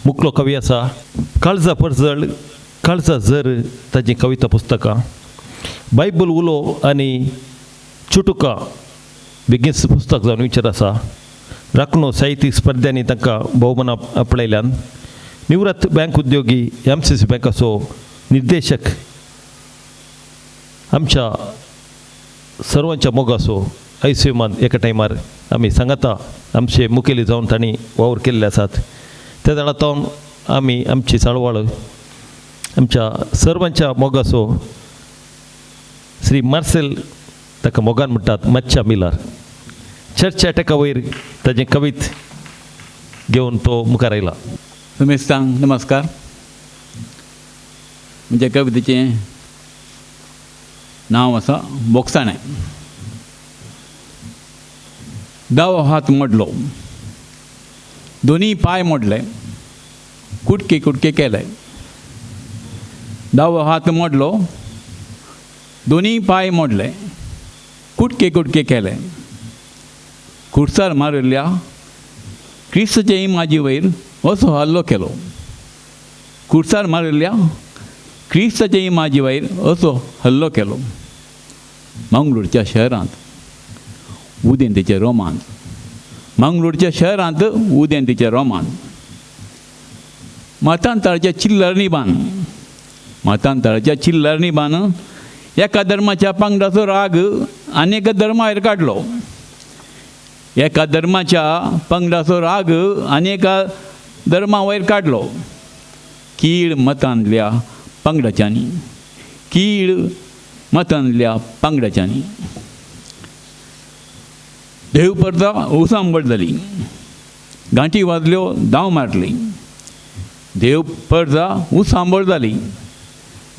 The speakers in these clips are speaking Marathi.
मुखलो कवी आसा काळजा परजळ काळजा जर ताजी कविता पुस्तकां बायबल उलो आनी चुटुका बेगीन पुस्तक जावन विचार आसा राखणो साहित्यीक स्पर्धांनी तांकां भोवमानां आपणायल्यान निवृत्त बँक उद्योगी MCC बँकाचो निर्देशक आमच्या सर्वांच्या मोगाचो आयसिएमान एका टायमार आमी सांगाता आमचे मुखेली जावन तांणी वावर केल्ले आसात त्या वेळांतून आमी आमची चळवळ आमच्या सर्वांच्या मोगाचो श्री मार्सेल ताका मोगान म्हणटात मच्छा मिलार चर्च एटेका वयर ताजें कवीत घेवन तो मुखार आयला. उमेशांक नमस्कार. म्हणजे कवितेचें नांव आसा बोगसाणें. दावो हात मोडलो, दोनी पाय मोडले, कुटके कुटके केले. दावो हात मोडलो, दोनी पाय मोडले, कुटके कुटके केले. खुर्सार मारिल्ल्या क्रिस्ताचे इमाजी वयर असो हल्लो केलो. खुर्सार मारिल्ल्या क्रिस्ताचे इमाजी वयर असो हल्लो केलो. मंगळूरच्या शहरांत उदेंतेचे रोमांच. मंगळूरच्या शहरांत उदेंतेचे रोमांच. मतांतराच्या चिल्लरनी बान. मतांतराच्या चिल्लरनी बान एका धर्माच्या पंगडाचो राग आनेक धर्मा वयर काडलो. एका धर्माच्या पंगडाचो राग आनेका धर्मा वयर काडलो. कीड मतांतल्या पंगडाच्यांनी. कीड मतांतल्या पंगडाच्यांनी. देव परता उसांबळ जाली. गांठी वाजल्यो धांव मारली. देव परता उसांबळ जाली.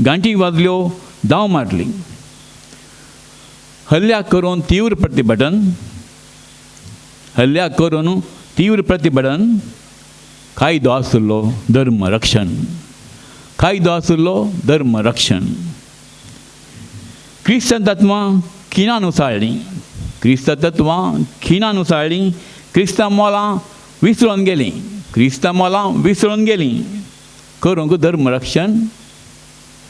गांठी वाजल्यो धांव मारली. हल्ल्याक करून तीव्र प्रतिभटन. हल्ल्याक करून तीव्र प्रतिभटन. कायदो आसलो धर्म रक्षण. कायदो आसलो धर्म रक्षण. क्रिस्तांव तत्वां खिणान उसाळ्ळीं. क्रिस्तांव तत्वां खिणान उसाळ्ळीं. क्रिस्तांव मोलां विसरून गेलीं. क्रिस्तांव मोलां विसरून गेलीं. करूंक धर्म रक्षण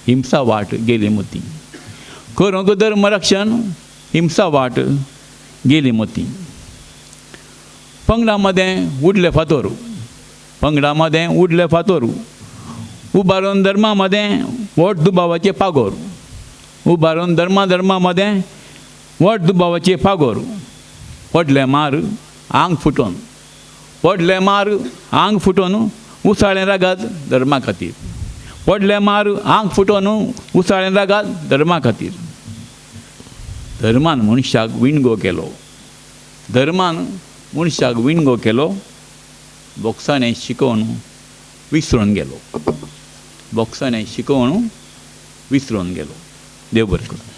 हिंसा वाट गेली मोती. करूंक धर्म रक्षण हिंसा वाट गेली मोती. पंगडा मदें उडले फातोर. पंगडा मदें उडले फातोर. उबारून धर्मा मदें वोट दुबावाचे पागोर. उबारून धर्मा मदें वोट दुबावाचे पागोर. पडले मार आंग फुटोन. पडले मार आंग फुटोन उसाळें रागात धर्मा खातीर. पडले मार आंग फुटोन उसाळें रागात धर्मा खातीर. धर्मान मनशाक विणगो केलो. धर्मान मनशाक विणगो केलो. बोगसाणें शिकोवन विसरून गेलो. बोगसाणें शिकोवन विसरून गेलो. देव बरें करूं.